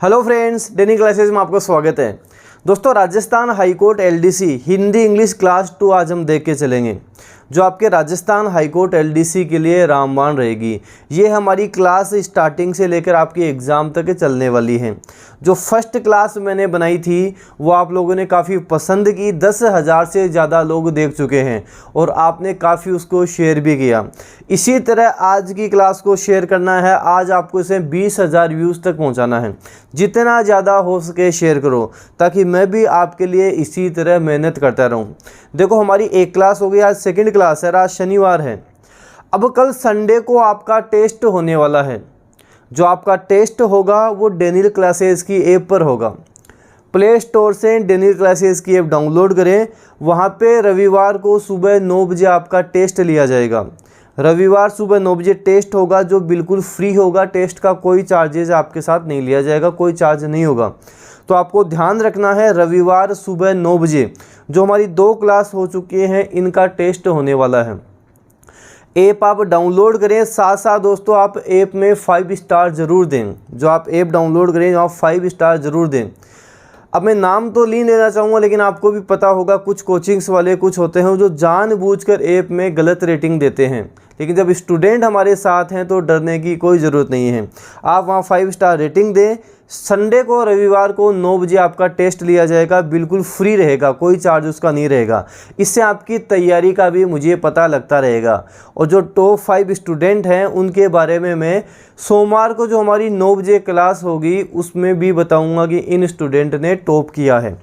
Hello friends, डेनी classes में आपका स्वागत है। दोस्तों, Rajasthan high court LDC Hindi English class 2 आज हम देख के चलेंगे, जो आपके राजस्थान हाईकोर्ट एलडीसी के लिए रामबाण रहेगी। ये हमारी क्लास स्टार्टिंग से लेकर आपके एग्ज़ाम तक चलने वाली है। जो फर्स्ट क्लास मैंने बनाई थी वो आप लोगों ने काफ़ी पसंद की, 10,000 से ज़्यादा लोग देख चुके हैं और आपने काफ़ी उसको शेयर भी किया। इसी तरह आज की क्लास को शेयर करना है। आज आपको इसे 20,000 व्यूज़ तक पहुंचाना है। जितना ज़्यादा हो सके शेयर करो, ताकि मैं भी आपके लिए इसी तरह मेहनत करता रहूं। देखो, हमारी एक क्लास हो गई, आज सेकंड क्लास है, आज शनिवार है। अब कल संडे को आपका टेस्ट होने वाला है। जो आपका टेस्ट होगा वो डेनियल क्लासेस की ऐप पर होगा। प्ले स्टोर से डेनियल क्लासेस की ऐप डाउनलोड करें। वहाँ पे रविवार को सुबह 9 बजे आपका टेस्ट लिया जाएगा। रविवार सुबह 9 बजे टेस्ट होगा, जो बिल्कुल फ्री होगा। टेस्ट का कोई चार्जेस आपके साथ नहीं लिया जाएगा, कोई चार्ज नहीं होगा। तो आपको ध्यान रखना है, रविवार सुबह 9 बजे जो हमारी 2 क्लास हो चुकी हैं, इनका टेस्ट होने वाला है। ऐप आप डाउनलोड करें, साथ साथ दोस्तों आप ऐप में 5 स्टार ज़रूर दें। जो आप ऐप डाउनलोड करें, आप 5 स्टार ज़रूर दें। अब मैं नाम तो नहीं लेना चाहूँगा, लेकिन आपको भी पता होगा कुछ कोचिंग्स वाले कुछ होते हैं जो जानबूझकर ऐप में गलत रेटिंग देते हैं। लेकिन जब स्टूडेंट हमारे साथ हैं तो डरने की कोई ज़रूरत नहीं है। आप वहाँ 5 स्टार रेटिंग दें। संडे को रविवार को 9 बजे आपका टेस्ट लिया जाएगा, बिल्कुल फ्री रहेगा, कोई चार्ज उसका नहीं रहेगा। इससे आपकी तैयारी का भी मुझे पता लगता रहेगा। और जो टॉप 5 स्टूडेंट हैं उनके बारे में मैं सोमवार को जो हमारी 9 बजे क्लास होगी उसमें भी बताऊंगा कि इन स्टूडेंट ने टॉप किया है,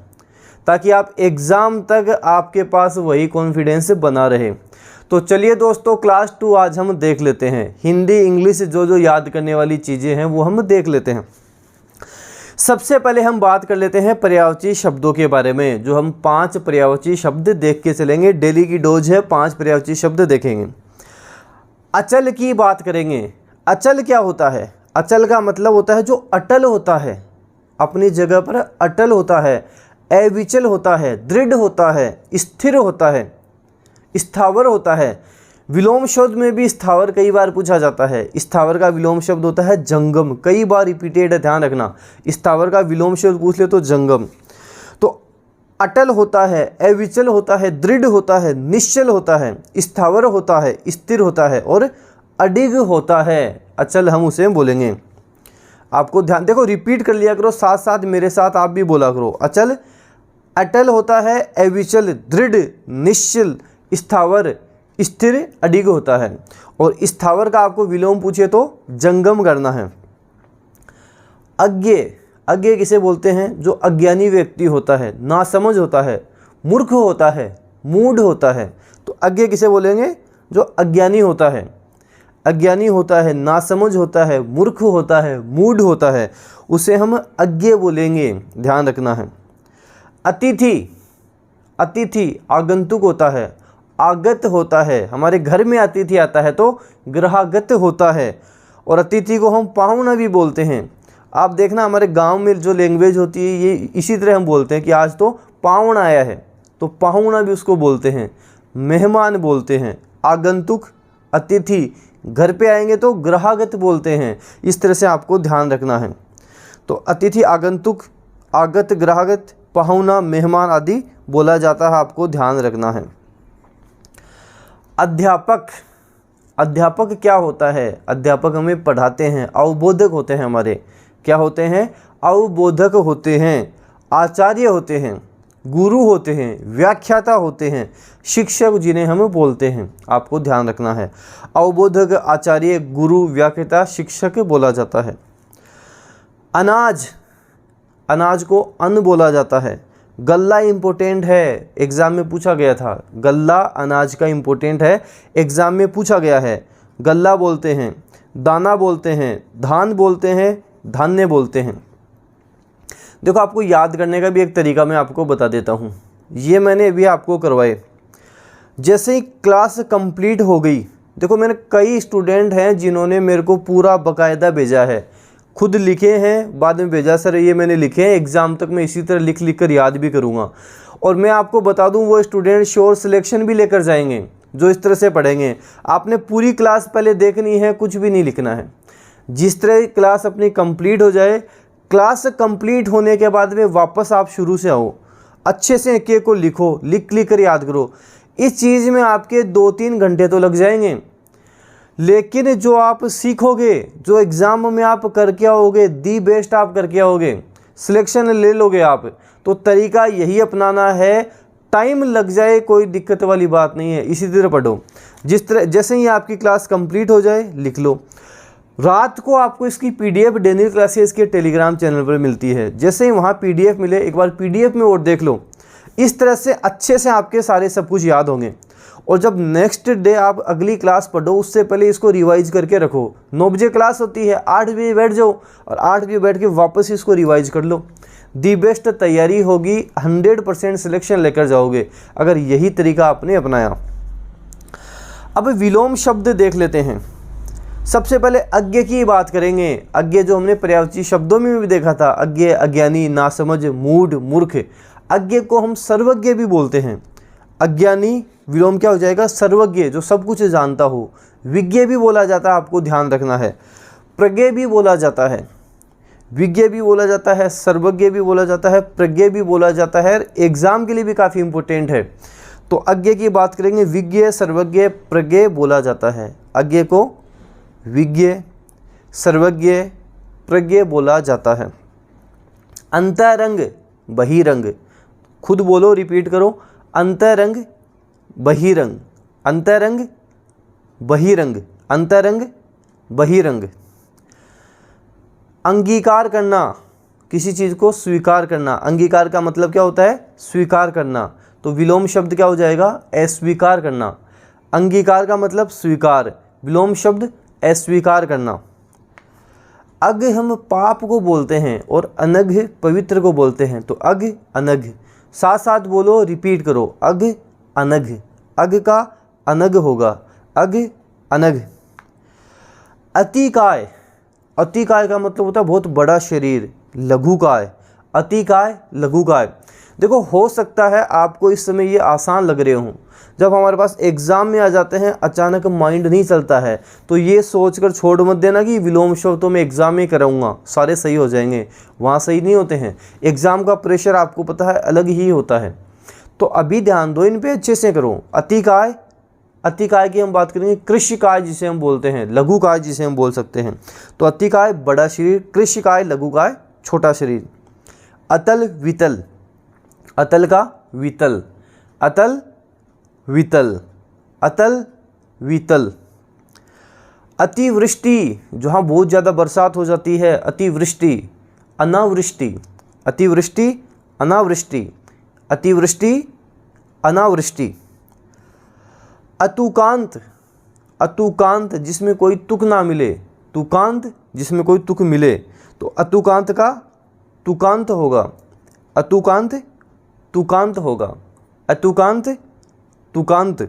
ताकि आप एग्ज़ाम तक आपके पास वही कॉन्फिडेंस बना रहे। तो चलिए दोस्तों, क्लास 2 आज हम देख लेते हैं। हिंदी इंग्लिश जो याद करने वाली चीज़ें हैं वो हम देख लेते हैं। सबसे पहले हम बात कर लेते हैं पर्यायवाची शब्दों के बारे में। जो हम 5 पर्यायवाची शब्द देख के चलेंगे। डेली की डोज है, 5 पर्यायवाची शब्द देखेंगे। अचल की बात करेंगे। अचल क्या होता है? अचल का मतलब होता है जो अटल होता है, अपनी जगह पर अटल होता है, अविचल होता है, दृढ़ होता है, स्थिर होता है, स्थावर होता है। विलोम शब्द में भी स्थावर कई बार पूछा जाता है। स्थावर का विलोम शब्द होता है जंगम, कई बार रिपीटेड है, ध्यान रखना। स्थावर का विलोम शब्द पूछ ले तो जंगम। तो अटल होता है, अविचल होता है, दृढ़ होता है, निश्चल होता है, स्थावर होता है, स्थिर होता है और अडिग होता है। अचल हम उसे बोलेंगे। आपको ध्यान, देखो रिपीट कर लिया करो, साथ साथ मेरे साथ आप भी बोला करो। अचल, अटल होता है, अविचल, दृढ़, निश्चल, स्थावर, स्थिर, अडिग होता है। और स्थावर का आपको विलोम पूछे तो जंगम करना है। अज्ञ, अज्ञ किसे बोलते हैं? जो अज्ञानी व्यक्ति होता है, नासमझ होता है, मूर्ख होता है, मूढ़ होता है। तो अज्ञ किसे बोलेंगे? जो अज्ञानी होता है, अज्ञानी होता है, नासमझ होता है, मूर्ख होता है, मूढ़ होता है, उसे हम अज्ञ बोलेंगे, ध्यान रखना है। अतिथि, अतिथि आगंतुक होता है, आगत होता है। हमारे घर में अतिथि आता है तो ग्रहागत होता है। और अतिथि को हम पाहुणा भी बोलते हैं। आप देखना, हमारे गांव में जो लैंग्वेज होती है ये इसी तरह हम बोलते हैं कि आज तो पाहुणा आया है, तो पाहुणा भी उसको बोलते हैं, मेहमान बोलते हैं। आगंतुक, अतिथि, घर पे आएंगे तो ग्रहागत बोलते हैं। इस तरह से आपको ध्यान रखना है। तो अतिथि, आगंतुक, आगत, ग्रहागत, पाहुणा, मेहमान आदि बोला जाता है, आपको ध्यान रखना है। अध्यापक, अध्यापक क्या होता है? अध्यापक हमें पढ़ाते हैं, अवबोधक होते हैं हमारे। क्या होते हैं? अवबोधक होते हैं, आचार्य होते हैं, गुरु होते हैं, व्याख्याता होते हैं, शिक्षक जिन्हें हम बोलते हैं। आपको ध्यान रखना है, अवबोधक, आचार्य, गुरु, व्याख्याता, शिक्षक बोला जाता है। अनाज, अनाज को अन्न बोला जाता है। गल्ला इम्पोर्टेंट है, एग्ज़ाम में पूछा गया था। गल्ला अनाज का इम्पोर्टेंट है, एग्ज़ाम में पूछा गया है। गल्ला बोलते हैं, दाना बोलते हैं, धान बोलते हैं, धान्य बोलते हैं। देखो, आपको याद करने का भी एक तरीका मैं आपको बता देता हूँ। ये मैंने अभी आपको करवाए। जैसे ही क्लास कंप्लीट हो गई, देखो मैंने कई स्टूडेंट हैं जिन्होंने मेरे को पूरा बाकायदा भेजा है, खुद लिखे हैं, बाद में भेजा, सर ये मैंने लिखे हैं, एग्ज़ाम तक मैं इसी तरह लिख लिख कर याद भी करूँगा। और मैं आपको बता दूं, वो स्टूडेंट श्योर सिलेक्शन भी लेकर जाएंगे जो इस तरह से पढ़ेंगे। आपने पूरी क्लास पहले देखनी है, कुछ भी नहीं लिखना है। जिस तरह क्लास अपनी कंप्लीट हो जाए, क्लास कंप्लीट होने के बाद में वापस आप शुरू से आओ, अच्छे से एक एक को लिखो, लिख कर याद करो। इस चीज़ में आपके 2-3 घंटे तो लग जाएंगे, लेकिन जो आप सीखोगे, जो एग्ज़ाम में आप करके आओगे, दी बेस्ट आप करके आओगे, सिलेक्शन ले लोगे आप, तो तरीका यही अपनाना है। टाइम लग जाए कोई दिक्कत वाली बात नहीं है, इसी तरह पढ़ो। जिस तरह जैसे ही आपकी क्लास कंप्लीट हो जाए लिख लो। रात को आपको इसकी पीडीएफ डेनियल क्लासेस के टेलीग्राम चैनल पर मिलती है। जैसे ही वहाँ पीडीएफ मिले एक बार पीडीएफ में और देख लो। इस तरह से अच्छे से आपके सारे सब कुछ याद होंगे। और जब नेक्स्ट डे आप अगली क्लास पढ़ो उससे पहले इसको रिवाइज करके रखो। 9 बजे क्लास होती है, 8 बजे बैठ जाओ और 8 बजे बैठ के वापस इसको रिवाइज कर लो। दी बेस्ट तैयारी होगी, 100% सिलेक्शन लेकर जाओगे अगर यही तरीका आपने अपनाया। अब विलोम शब्द देख लेते हैं। सबसे पहले अज्ञ की बात करेंगे। अज्ञ जो हमने पर्यायवाची शब्दों में भी देखा था, अज्ञ, अज्ञानी, नासमझ, मूढ़, मूर्ख। अज्ञ को हम सर्वज्ञ भी बोलते हैं। अज्ञानी विलोम क्या हो जाएगा? सर्वज्ञ, जो सब कुछ जानता हो। विज्ञ भी बोला जाता है, आपको ध्यान रखना है। प्रज्ञ भी बोला जाता है, विज्ञ भी बोला जाता है, सर्वज्ञ भी बोला जाता है, प्रज्ञ भी बोला जाता है। एग्जाम के लिए भी काफ़ी इंपॉर्टेंट है। तो अज्ञ की बात करेंगे, विज्ञ, सर्वज्ञ, प्रज्ञ बोला जाता है। अज्ञ को विज्ञ, सर्वज्ञ, प्रज्ञ बोला जाता है। अंतरंग, बहिरंग, खुद बोलो, रिपीट करो। अंतरंग, बहिरंग, अंतरंग, बहिरंग, अंतरंग, बहिरंग। अंगीकार करना, किसी चीज़ को स्वीकार करना। अंगीकार का मतलब क्या होता है? स्वीकार करना। तो विलोम शब्द क्या हो जाएगा? अस्वीकार करना। अंगीकार का मतलब स्वीकार, विलोम शब्द अस्वीकार करना। अघ हम पाप को बोलते हैं और अनघ पवित्र को बोलते हैं। तो अघ, अनघ, साथ साथ बोलो, रिपीट करो। अघ, अनघ, अघ का अनघ होगा, अघ, अनघ। अतिकाय, अतिकाय का मतलब होता है बहुत बड़ा शरीर। लघुकाय, अतिकाय, लघुकाय। देखो, हो सकता है आपको इस समय ये आसान लग रहे हों। जब हमारे पास एग्ज़ाम में आ जाते हैं अचानक माइंड नहीं चलता है, तो ये सोचकर छोड़ मत देना कि विलोम शब्द तो मैं एग्ज़ाम में कराऊंगा, सारे सही हो जाएंगे। वहाँ सही नहीं होते हैं। एग्ज़ाम का प्रेशर आपको पता है अलग ही होता है। तो अभी ध्यान दो, इन पे अच्छे से करो। अतिकाय, अतिकाय की हम बात करेंगे। कृष्यकाय जिसे हम बोलते हैं, लघुकाय जिसे हम बोल सकते हैं। तो अतिकाय बड़ा शरीर, कृष्यकाय लघुकाय छोटा शरीर। अतल, वितल, अतल का वितल, अतल, वितल, अतल, वितल। अतिवृष्टि, जहाँ बहुत ज़्यादा बरसात हो जाती है, अतिवृष्टि। अनावृष्टि, अतिवृष्टि, अनावृष्टि, अतिवृष्टि, अनावृष्टि। अतुकांत, अतुकांत जिसमें कोई तुक ना मिले, तुकांत जिसमें कोई तुक मिले, तो अतुकांत का तुकांत होगा। अतुकांत, तुकांत होगा। अतुकांत, तुकांत।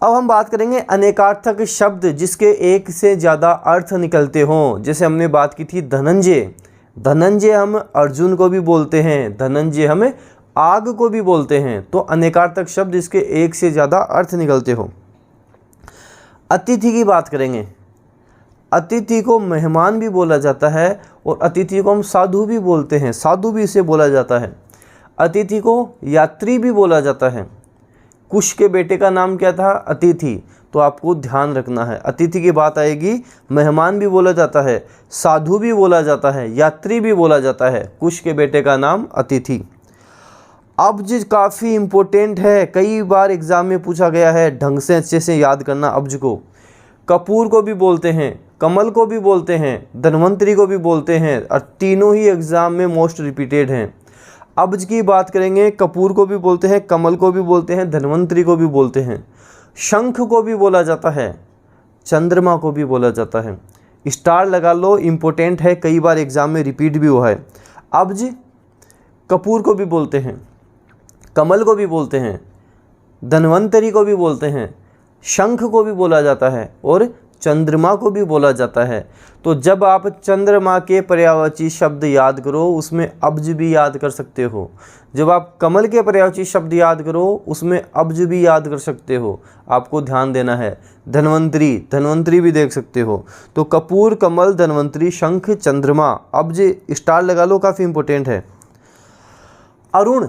अब हम बात करेंगे अनेकार्थक शब्द जिसके एक से ज़्यादा अर्थ निकलते हों। जैसे हमने बात की थी धनंजय। धनंजय हम अर्जुन को भी बोलते हैं, धनंजय हम आग को भी बोलते हैं। तो अनेकार्थक शब्द जिसके एक से ज़्यादा अर्थ निकलते हो। अतिथि की बात करेंगे। अतिथि को मेहमान भी बोला जाता है और अतिथि को हम साधु भी बोलते हैं, साधु भी इसे बोला जाता है। अतिथि को यात्री भी बोला जाता है। कुश के बेटे का नाम क्या था? अतिथि। तो आपको ध्यान रखना है, अतिथि की बात आएगी, मेहमान भी बोला जाता है, साधु भी बोला जाता है, यात्री भी बोला जाता है। कुश के बेटे का नाम अतिथि। अब्ज काफ़ी इम्पोर्टेंट है, कई बार एग्ज़ाम में पूछा गया है, ढंग से अच्छे से याद करना अब्ज को। कपूर को भी बोलते हैं, कमल को भी बोलते हैं, धन्वंतरी को भी बोलते हैं और तीनों ही एग्ज़ाम में मोस्ट रिपीटेड हैं। अब्ज की बात करेंगे, कपूर को भी बोलते हैं, कमल को भी बोलते हैं, धन्वंतरी को भी बोलते हैं। शंख को भी बोला जाता है, चंद्रमा को भी बोला जाता है। स्टार लगा लो, इम्पोर्टेंट है, कई बार एग्ज़ाम में रिपीट भी हुआ है। अब्ज कपूर को भी बोलते हैं, कमल को भी बोलते हैं, धन्वंतरी को भी बोलते हैं, शंख को भी बोला जाता है और चंद्रमा को भी बोला जाता है। तो जब आप चंद्रमा के पर्यायवाची शब्द याद करो उसमें अब्ज भी याद कर सकते हो। जब आप कमल के पर्यायवाची शब्द याद करो उसमें अब्ज भी याद कर सकते हो। आपको ध्यान देना है। धन्वंतरी, धन्वंतरी भी देख सकते हो। तो कपूर, कमल, धन्वंतरी, शंख, चंद्रमा, अब्ज स्टार लगा लो, काफ़ी इंपॉर्टेंट है। अरुण,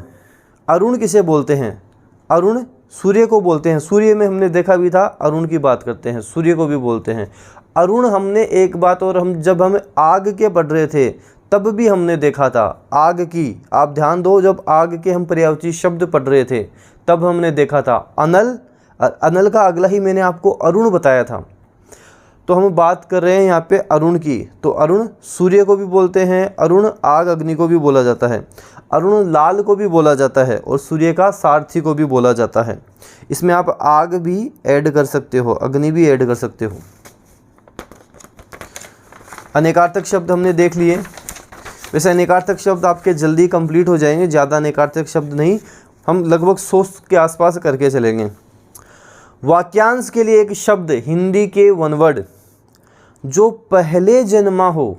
अरुण किसे बोलते हैं? अरुण सूर्य को बोलते हैं। सूर्य में हमने देखा भी था, अरुण की बात करते हैं, सूर्य को भी बोलते हैं अरुण। हमने एक बात और जब हम आग के पढ़ रहे थे तब भी हमने देखा था आग की, आप ध्यान दो, जब आग के हम पर्यायवाची शब्द पढ़ रहे थे तब हमने देखा था अनल। अनल का अगला ही मैंने आपको अरुण बताया था। तो हम बात कर रहे हैं यहाँ पे अरुण की। तो अरुण सूर्य को भी बोलते हैं, अरुण आग अग्नि को भी बोला जाता है, अरुण लाल को भी बोला जाता है और सूर्य का सारथी को भी बोला जाता है। इसमें आप आग भी ऐड कर सकते हो, अग्नि भी ऐड कर सकते हो। अनेकार्थक शब्द हमने देख लिए। वैसे अनेकार्थक शब्द आपके जल्दी कंप्लीट हो जाएंगे, ज़्यादा अनेकार्थक शब्द नहीं, हम लगभग 100 के आसपास करके चलेंगे। वाक्यांश के लिए एक शब्द हिंदी के वन वर्ड जो पहले जन्मा हो,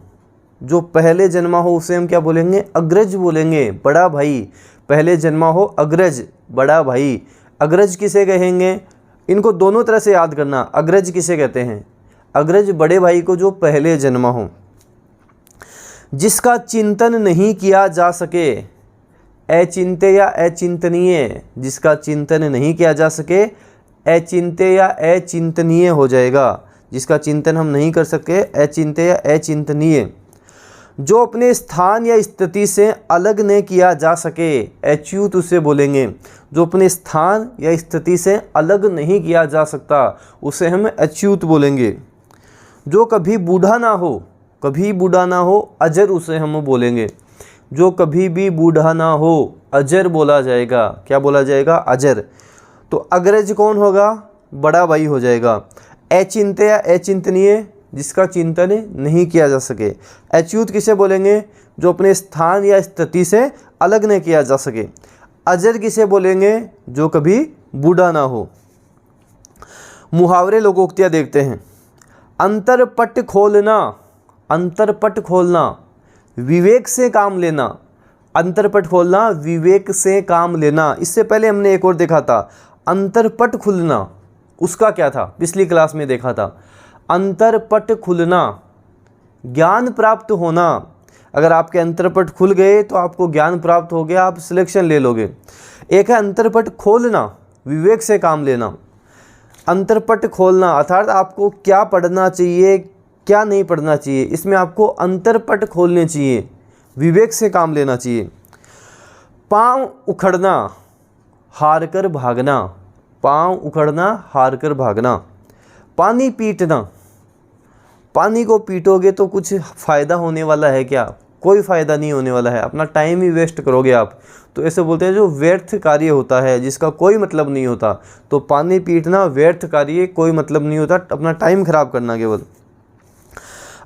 जो पहले जन्मा हो उसे हम क्या बोलेंगे? अग्रज बोलेंगे, बड़ा भाई। पहले जन्मा हो अग्रज, बड़ा भाई। अग्रज किसे कहेंगे? इनको दोनों तरह से याद करना। अग्रज किसे कहते हैं? अग्रज बड़े भाई को जो पहले जन्मा हो। जिसका चिंतन नहीं किया जा सके, अचिंत्य या अचिंतनीय। जिसका चिंतन नहीं किया जा सके अचिंत्य या अचिंतनीय हो जाएगा। जिसका चिंतन हम नहीं कर सके अचिंत्य या अचिंतनीय। जो अपने स्थान या स्थिति से अलग न किया जा सके, अच्युत उसे बोलेंगे। जो अपने स्थान या स्थिति से अलग नहीं किया जा सकता उसे हम अच्युत बोलेंगे। जो कभी बूढ़ा ना हो, कभी बूढ़ा ना हो, अजर उसे हम बोलेंगे। जो कभी भी बूढ़ा ना हो अजर बोला जाएगा। क्या बोला जाएगा? अजर। तो अग्रज कौन होगा? बड़ा भाई हो जाएगा। अचिंत्य या अचिंतनीय, जिसका चिंतन नहीं किया जा सके। अच्युत किसे बोलेंगे? जो अपने स्थान या स्थिति से अलग न किया जा सके। अजर किसे बोलेंगे? जो कभी बूढ़ा ना हो। मुहावरे लोकोक्तियाँ देखते हैं। अंतरपट खोलना, अंतरपट खोलना, विवेक से काम लेना। अंतरपट खोलना, विवेक से काम लेना। इससे पहले हमने एक और देखा था अंतरपट खुलना, उसका क्या था? पिछली क्लास में देखा था। अंतरपट खुलना, ज्ञान प्राप्त होना। अगर आपके अंतरपट खुल गए तो आपको ज्ञान प्राप्त हो गया, आप सिलेक्शन ले लोगे। एक है अंतरपट खोलना, विवेक से काम लेना। अंतरपट खोलना अर्थात आपको क्या पढ़ना चाहिए, क्या नहीं पढ़ना चाहिए, इसमें आपको अंतरपट खोलने चाहिए, विवेक से काम लेना चाहिए। पाँव उखड़ना, हार कर भागना। पाँव उखड़ना, हार कर भागना। पानी पीटना, पानी को पीटोगे तो कुछ फ़ायदा होने वाला है क्या? कोई फ़ायदा नहीं होने वाला है, अपना टाइम ही वेस्ट करोगे आप। तो ऐसे बोलते हैं जो व्यर्थ कार्य होता है, जिसका कोई मतलब नहीं होता। तो पानी पीटना व्यर्थ कार्य, कोई मतलब नहीं होता, अपना टाइम खराब करना केवल।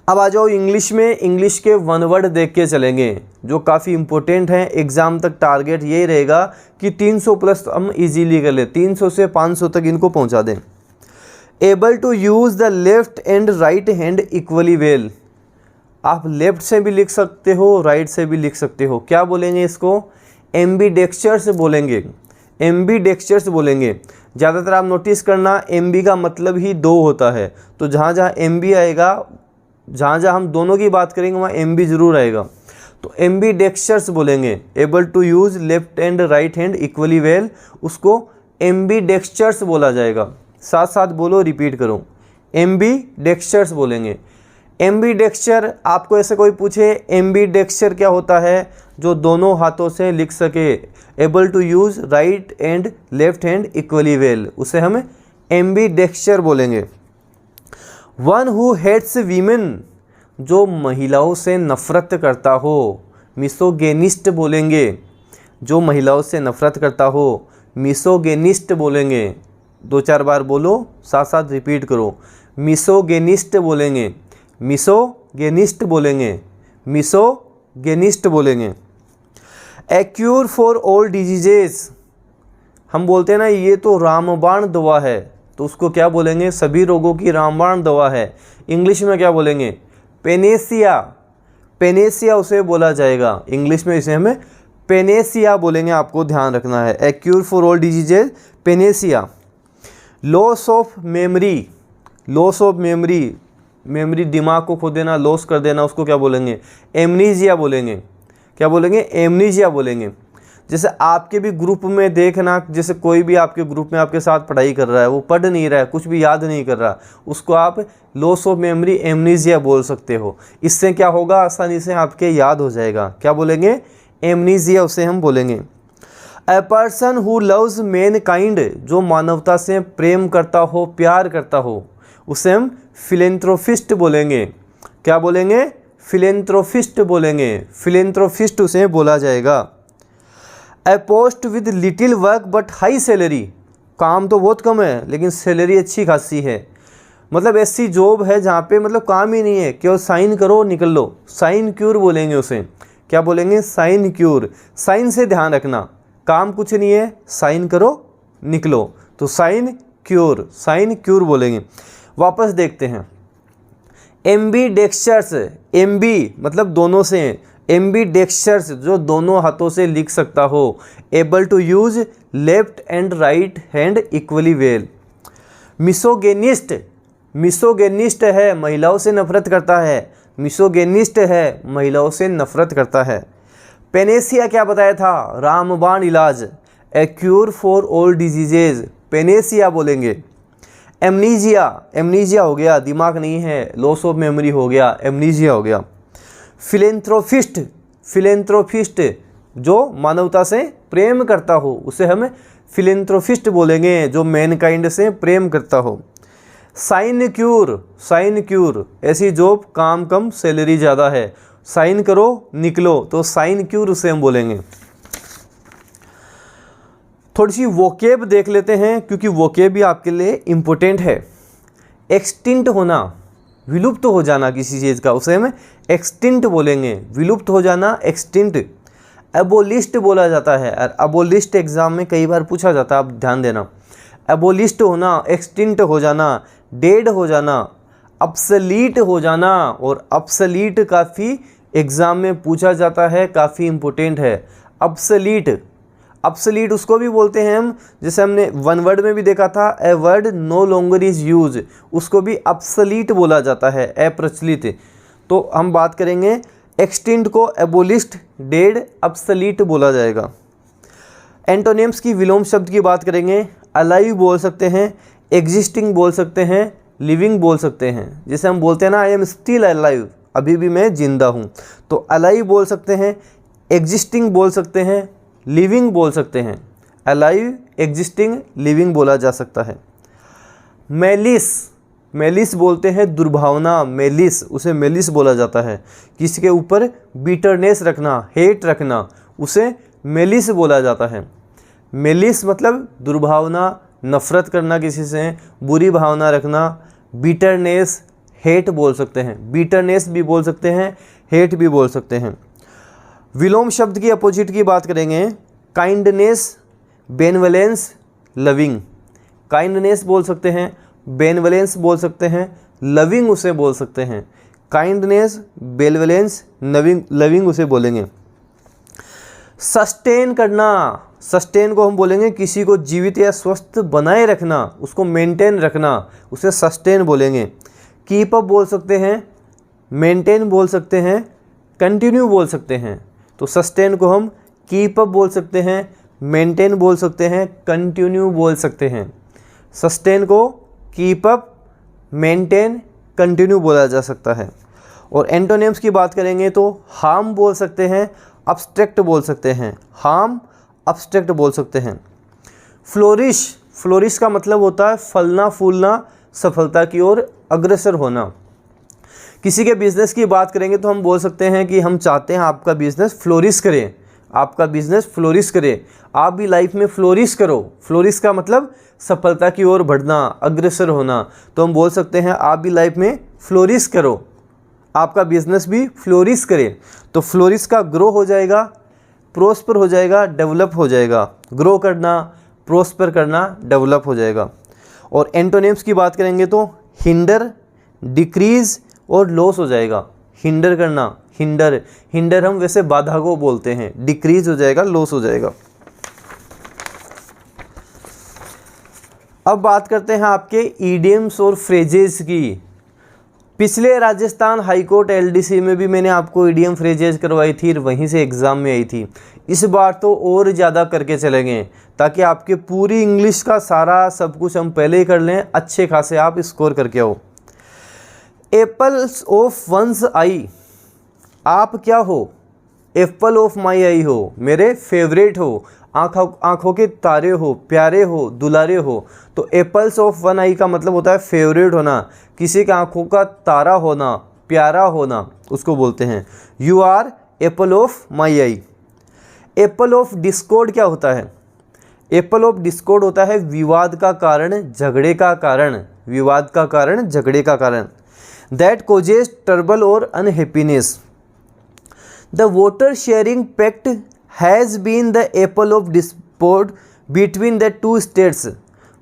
अब आ जाओ इंग्लिश में। इंग्लिश के वन वर्ड देख के चलेंगे जो काफ़ी इंपॉर्टेंट हैं। एग्ज़ाम तक टारगेट यही रहेगा कि 300 प्लस हम इजीली कर लें, 300 से 500 तक इनको पहुंचा दें। Able to use the left and right hand equally well. आप लेफ्ट से भी लिख सकते हो, राइट से भी लिख सकते हो। क्या बोलेंगे इसको? एम्बीडेक्स्चर्स बोलेंगे। एम्बीडेक्स्चर्स बोलेंगे। ज़्यादातर आप नोटिस करना एमबी का मतलब ही दो होता है। तो जहाँ जहाँ एमबी आएगा, जहाँ जहाँ हम दोनों की बात करेंगे वहाँ एमबी जरूर आएगा। तो एम्बीडेक्स्चर्स बोलेंगे। Able to use left and right hand equally well, उसको एम्बीडेक्स्चर्स बोला जाएगा। साथ साथ बोलो, रिपीट करो, एम्बीडेक्स्चर्स बोलेंगे। एम्बीडेक्स्चर, आपको ऐसे कोई पूछे एम्बीडेक्स्चर क्या होता है? जो दोनों हाथों से लिख सके। Able to use right and left hand equally well, उसे हम एम्बीडेक्स्चर बोलेंगे। वन हु हेट्स वीमेन, जो महिलाओं से नफरत करता हो, मिसोगेनिस्ट बोलेंगे। जो महिलाओं से नफरत करता हो, मिसोगेनिस्ट बोलेंगे। 2-4 बार बोलो, साथ साथ रिपीट करो। मिसोगेनिस्ट बोलेंगे, मिसोगेनिस्ट बोलेंगे, मिसोगेनिस्ट बोलेंगे। ए क्यूर फॉर ऑल डिजीजेस, हम बोलते हैं ना ये तो रामबाण दवा है। तो उसको क्या बोलेंगे, सभी रोगों की रामबाण दवा है। इंग्लिश में क्या बोलेंगे, पेनेसिया, पेनेसिया उसे बोला जाएगा। इंग्लिश में इसे हमें पेनेसिया बोलेंगे, आपको ध्यान रखना है। A cure for all diseases, panacea. Loss of memory, loss of memory, memory दिमाग को खो देना, लॉस कर देना, उसको क्या बोलेंगे, एमनीजिया बोलेंगे। क्या बोलेंगे, एमनीजिया बोलेंगे। जैसे आपके भी ग्रुप में देखना, जैसे कोई भी आपके ग्रुप में आपके साथ पढ़ाई कर रहा है, वो पढ़ नहीं रहा है, कुछ भी याद नहीं कर रहा, उसको आप लॉस ऑफ मेमोरी, एमनीजिया बोल सकते हो। इससे क्या होगा, आसानी से आपके याद हो जाएगा। क्या बोलेंगे, एमनीजिया उसे हम बोलेंगे। A person who loves Mankind, जो मानवता से प्रेम करता हो, प्यार करता हो, उसे हम फिलेंथ्रोपिस्ट बोलेंगे। क्या बोलेंगे, फिलेंथ्रोपिस्ट बोलेंगे। फिलेंथ्रोपिस्ट उसे बोला जाएगा। A post with little work but high salary, काम तो बहुत कम है लेकिन सैलरी अच्छी खासी है। मतलब ऐसी जॉब है जहाँ पे मतलब काम ही नहीं है, केवल साइन करो निकल लो, साइन क्यूर बोलेंगे उसे। क्या बोलेंगे, साइन क्यूर। साइन से ध्यान रखना, काम कुछ नहीं है, साइन करो निकलो, तो साइन क्यूर, साइन क्यूर बोलेंगे। वापस देखते हैं, एम्बीडेक्स्टर्स, एम्बी मतलब दोनों से, एम्बीडेक्स्टर्स जो दोनों हाथों से लिख सकता हो। Able to use left and right hand equally well. Misogynist, misogynist है, महिलाओं से नफरत करता है। मिसोगेनिस्ट है, महिलाओं से नफरत करता है। पेनेसिया क्या बताया था, रामबाण इलाज। A cure for all diseases, panacea बोलेंगे। एमनीजिया, एमनीजिया हो गया, दिमाग नहीं है, लॉस ऑफ मेमोरी हो गया, एमनीजिया हो गया। फिलेंथ्रोपिस्ट, फिलेंथ्रोपिस्ट जो मानवता से प्रेम करता हो, उसे हम फिलेंथ्रोपिस्ट बोलेंगे, जो मैनकाइंड से प्रेम करता हो। साइन क्यूर, साइन क्यूर, ऐसी जॉब काम कम सैलरी ज़्यादा है, साइन करो निकलो, तो साइन क्यूर उसे हम बोलेंगे। थोड़ी सी वोकेब देख लेते हैं, क्योंकि वोकेब भी आपके लिए इम्पोर्टेंट है। एक्सटिंक्ट होना, विलुप्त हो जाना किसी चीज़ का, उसे हम एक्सटिंक्ट बोलेंगे। विलुप्त हो जाना, एक्सटिंक्ट। एबोलिस्ट बोला जाता है, और एबोलिस्ट एग्जाम में कई बार पूछा जाता है, आप ध्यान देना। एबोलिस्ट होना, एक्सटिंक्ट हो जाना, डेड हो जाना, ऑब्सोलीट हो जाना। और ऑब्सोलीट काफ़ी एग्ज़ाम में पूछा जाता है, काफ़ी इम्पोर्टेंट है। ऑब्सोलीट, ऑब्सोलीट उसको भी बोलते हैं हम, जैसे हमने वन वर्ड में भी देखा था, a word no longer is use, उसको भी ऑब्सोलीट बोला जाता है, अप्रचलित। तो हम बात करेंगे एक्सटिंक्ट को एबोलिस्ट, डेड, ऑब्सोलीट बोला जाएगा। एंटोनिम्स की विलोम शब्द की बात करेंगे। अलाइव बोल सकते हैं, एग्जिस्टिंग बोल सकते हैं, लिविंग बोल सकते हैं। जैसे हम बोलते हैं ना, आई एम स्टिल अलाइव, अभी भी मैं जिंदा हूँ, तो अलाइव बोल सकते हैं, एग्जिस्टिंग बोल सकते हैं, लिविंग बोल सकते हैं। अलाइव, एग्जिस्टिंग, लिविंग बोला जा सकता है। मेलिस, मेलिस बोलते हैं दुर्भावना, मेलिस, उसे मेलिस बोला जाता है। किसी के ऊपर बीटरनेस रखना, हेट रखना, उसे मेलिस बोला जाता है। मेलिस मतलब दुर्भावना, नफरत करना किसी से, बुरी भावना रखना। बीटरनेस, हेट बोल सकते हैं, बीटरनेस भी बोल सकते हैं, हेट भी बोल सकते हैं। विलोम शब्द की अपोजिट की बात करेंगे। Kindness, बेनवलेंस, loving. काइंडनेस बोल सकते हैं, बेनवलेंस बोल सकते हैं, लविंग उसे बोल सकते हैं। काइंडनेस, बेनवलेंस, लविंग उसे बोलेंगे। सस्टेन करना, सस्टेन को हम बोलेंगे किसी को जीवित या स्वस्थ बनाए रखना, उसको मेंटेन रखना, उसे सस्टेन बोलेंगे। कीप अप बोल सकते हैं, मेंटेन बोल सकते हैं, कंटिन्यू बोल सकते हैं। तो सस्टेन को हम कीप अप बोल सकते हैं, मेंटेन बोल सकते हैं, कंटिन्यू बोल सकते हैं। सस्टेन को कीप अप, मेंटेन, कंटिन्यू बोला जा सकता है। और एंटोनिम्स की बात करेंगे तो हार्म बोल सकते हैं, अब्स्ट्रैक्ट बोल सकते हैं। हार्म, अब्स्ट्रैक्ट बोल सकते हैं। फ्लोरिश, फ्लोरिश का मतलब होता है फलना फूलना, सफलता की ओर अग्रसर होना। किसी के बिज़नेस की बात करेंगे तो हम बोल सकते हैं कि हम चाहते हैं आपका बिज़नेस फ्लोरिश करे, आपका बिज़नेस फ्लोरिश करे, आप भी लाइफ में फ्लोरिश करो। फ्लोरिश का मतलब सफलता की ओर बढ़ना, अग्रसर होना। तो हम बोल सकते हैं आप भी लाइफ में फ्लोरिश करो, आपका बिज़नेस भी फ्लोरिश करे। तो फ्लोरिश का ग्रो हो जाएगा, प्रोस्पर हो जाएगा, डेवलप हो जाएगा। ग्रो करना, प्रोस्पर करना, डेवलप हो जाएगा। और एंटोनिम्स की बात करेंगे तो हिंडर, डिक्रीज और लॉस हो जाएगा। हिंडर करना, हिंडर हम वैसे बाधा को बोलते हैं, डिक्रीज हो जाएगा, लॉस हो जाएगा। अब बात करते हैं आपके ईडियम्स और फ्रेजेस की। पिछले राजस्थान हाईकोर्ट एलडीसी में भी मैंने आपको ईडियम फ्रेजेस करवाई थी, वहीं से एग्ज़ाम में आई थी। इस बार तो और ज़्यादा करके चलेंगे ताकि आपके पूरी इंग्लिश का सारा सब कुछ हम पहले ही कर लें, अच्छे खासे आप स्कोर करके आओ। एप्पल्स ऑफ वंस आई, आप क्या हो? एप्पल ऑफ माई आई हो, मेरे फेवरेट हो, आँखों के तारे हो, प्यारे हो, दुलारे हो। तो एप्पल्स ऑफ वन आई का मतलब होता है फेवरेट होना, किसी के आँखों का तारा होना, प्यारा होना, उसको बोलते हैं you are apple of my eye. Apple of discord क्या होता है? एप्पल ऑफ डिस्कॉर्ड होता है विवाद का कारण, झगड़े का कारण, विवाद का कारण, झगड़े का कारण। दैट कोजेज ट्रबल और unhappiness. The voter sharing pact has been the apple of discord between the two states.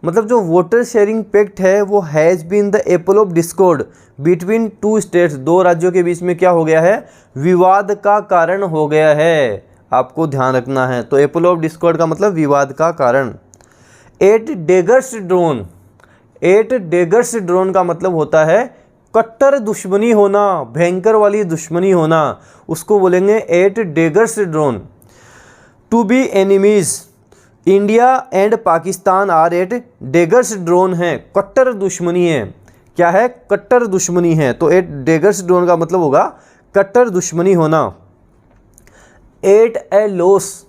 मतलब जो वोटर शेयरिंग पैक्ट है वो has been the apple of discord between two states, दो राज्यों के बीच में क्या हो गया है? विवाद का कारण हो गया है, आपको ध्यान रखना है। तो एप्पल ऑफ डिस्कॉर्ड का मतलब विवाद का कारण। At daggers drawn, at daggers drawn का मतलब होता है कट्टर दुश्मनी होना, भयंकर वाली दुश्मनी होना, उसको बोलेंगे at daggers drawn. To be enemies, India and Pakistan are at daggers drawn है, कट्टर दुश्मनी है। क्या है? कट्टर दुश्मनी है। तो एट डेगर्स ड्रोन का मतलब होगा कट्टर दुश्मनी होना। एट ए लॉस,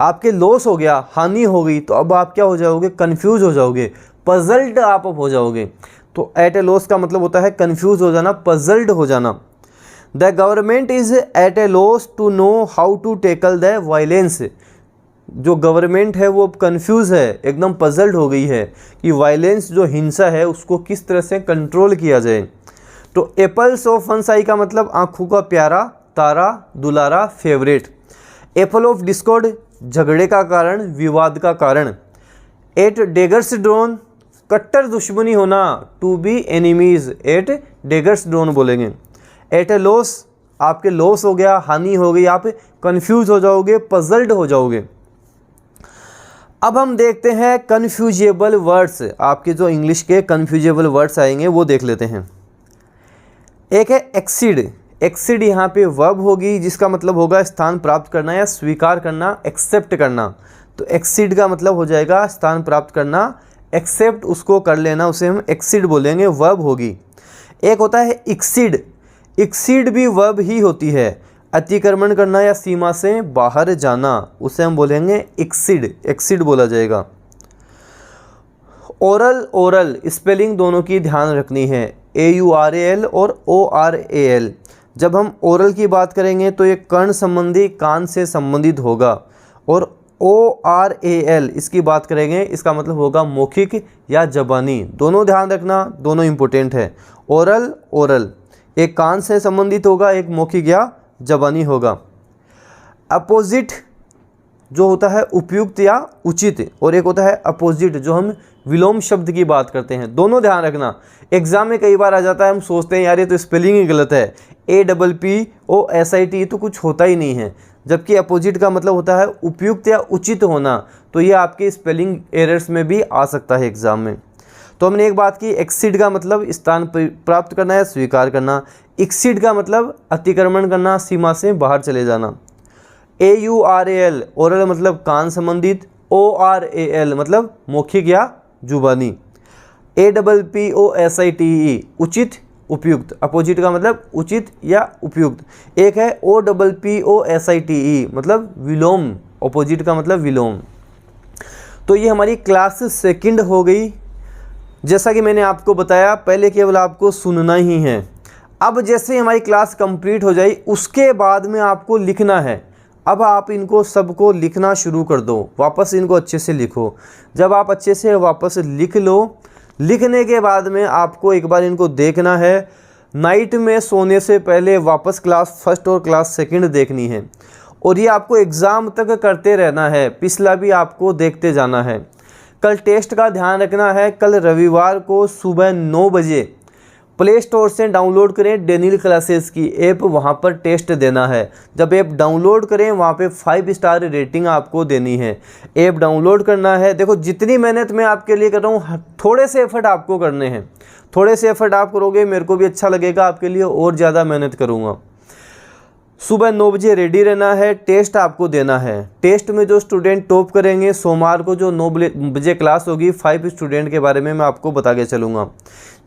आपके लॉस हो गया, हानि हो गई, तो अब आप क्या हो जाओगे? कंफ्यूज हो जाओगे, पजल्ड आप अब हो जाओगे। तो एट ए लॉस का मतलब होता है कंफ्यूज हो जाना, पजल्ड हो जाना। The government is at a loss to know how to tackle the violence. जो गवर्नमेंट है वो कंफ्यूज है, एकदम पजल्ड हो गई है कि वायलेंस जो हिंसा है उसको किस तरह से कंट्रोल किया जाए। तो एप्पल्स ऑफ वन आई का मतलब आँखों का प्यारा, तारा, दुलारा, फेवरेट। एप्पल ऑफ डिस्कॉर्ड झगड़े का कारण, विवाद का कारण। एट डेगर्स ड्रोन कट्टर दुश्मनी होना, to be enemies, at daggers drawn बोलेंगे। एट ए लॉस, आपके लॉस हो गया, हानि हो गई, आप कंफ्यूज हो जाओगे, पजल्ड हो जाओगे। अब हम देखते हैं कन्फ्यूजेबल वर्ड्स, आपके जो इंग्लिश के कन्फ्यूजेबल वर्ड्स आएंगे वो देख लेते हैं। एक है एक्सीड, एक्सीड यहाँ पे वर्ब होगी जिसका मतलब होगा स्थान प्राप्त करना या स्वीकार करना, एक्सेप्ट करना। तो एक्सीड का मतलब हो जाएगा स्थान प्राप्त करना, एक्सेप्ट उसको कर लेना, उसे हम एक्सीड बोलेंगे, वर्ब होगी। एक होता है एक्सीड, एक्सीड भी वर्ब ही होती है, अतिक्रमण करना या सीमा से बाहर जाना, उसे हम बोलेंगे एक्सीड, एक्सीड बोला जाएगा। ओरल, ओरल स्पेलिंग दोनों की ध्यान रखनी है, AURAL और ORAL। जब हम ओरल की बात करेंगे तो ये कर्ण संबंधी, कान से संबंधित होगा, और ORAL इसकी बात करेंगे, इसका मतलब होगा मौखिक या जबानी। दोनों ध्यान रखना, दोनों इंपॉर्टेंट है। ओरल, ओरल एक कान से संबंधित होगा, एक मौखिक या जबानी होगा। अपोजिट जो होता है उपयुक्त या उचित, और एक होता है अपोजिट जो हम विलोम शब्द की बात करते हैं। दोनों ध्यान रखना, एग्जाम में कई बार आ जाता है, हम सोचते हैं यार ये तो स्पेलिंग ही गलत है, APPOSIT तो कुछ होता ही नहीं है, जबकि अपोजिट का मतलब होता है उपयुक्त या उचित होना। तो ये आपके स्पेलिंग एरर्स में भी आ सकता है एग्जाम में। तो हमने एक बात की, एक्सीड का मतलब स्थान प्राप्त करना या स्वीकार करना, एक्सीड का मतलब अतिक्रमण करना, सीमा से बाहर चले जाना। AURAL ओरल मतलब कान संबंधित, ORAL मतलब मौखिक या जुबानी। APPOSITE उचित, उपयुक्त, अपोजिट का मतलब उचित या उपयुक्त। एक है OPPOSITE मतलब विलोम, अपोजिट का मतलब विलोम। तो ये हमारी क्लास सेकंड हो गई। जैसा कि मैंने आपको बताया पहले केवल आपको सुनना ही है। अब जैसे हमारी क्लास कंप्लीट हो जाए उसके बाद में आपको लिखना है। अब आप इनको सबको लिखना शुरू कर दो, वापस इनको अच्छे से लिखो। जब आप अच्छे से वापस लिख लो, लिखने के बाद में आपको एक बार इनको देखना है। नाइट में सोने से पहले वापस क्लास फर्स्ट और क्लास सेकंड देखनी है, और ये आपको एग्ज़ाम तक करते रहना है, पिछला भी आपको देखते जाना है। कल टेस्ट का ध्यान रखना है। कल रविवार को सुबह 9 बजे प्ले स्टोर से डाउनलोड करें डेनियल क्लासेस की ऐप, वहाँ पर टेस्ट देना है। जब ऐप डाउनलोड करें वहाँ पे 5 स्टार रेटिंग आपको देनी है। ऐप डाउनलोड करना है। देखो जितनी मेहनत मैं आपके लिए कर रहा हूँ, थोड़े से एफर्ट आपको करने हैं। थोड़े से एफर्ट आप करोगे, मेरे को भी अच्छा लगेगा, आपके लिए और ज़्यादा मेहनत करूँगा। सुबह 9 बजे रेडी रहना है। टेस्ट आपको देना है। टेस्ट में जो स्टूडेंट टॉप करेंगे, सोमवार को जो 9 बजे क्लास होगी, 5 स्टूडेंट के बारे में मैं आपको बता के चलूँगा।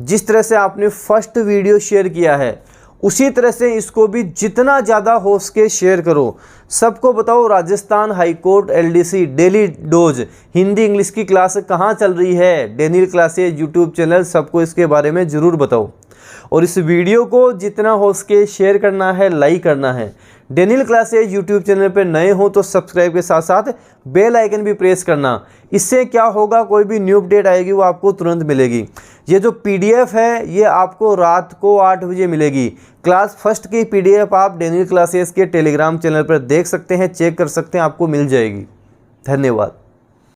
जिस तरह से आपने फर्स्ट वीडियो शेयर किया है, उसी तरह से इसको भी जितना ज़्यादा हो सके शेयर करो। सबको बताओ Rajasthan high court LDC daily dose Hindi English की क्लास कहाँ चल रही है। डेनियल क्लासेज यूट्यूब चैनल, सबको इसके बारे में ज़रूर बताओ। और इस वीडियो को जितना हो सके शेयर करना है, लाइक करना है। डेनियल क्लासेज यूट्यूब चैनल पर नए हो तो सब्सक्राइब के साथ साथ बेल आइकन भी प्रेस करना। इससे क्या होगा, कोई भी न्यू अपडेट आएगी वो आपको तुरंत मिलेगी। ये जो PDF है ये आपको रात को 8 बजे मिलेगी। क्लास फर्स्ट की PDF आप डेनियल क्लासेज के टेलीग्राम चैनल पर देख सकते हैं, चेक कर सकते हैं, आपको मिल जाएगी। धन्यवाद।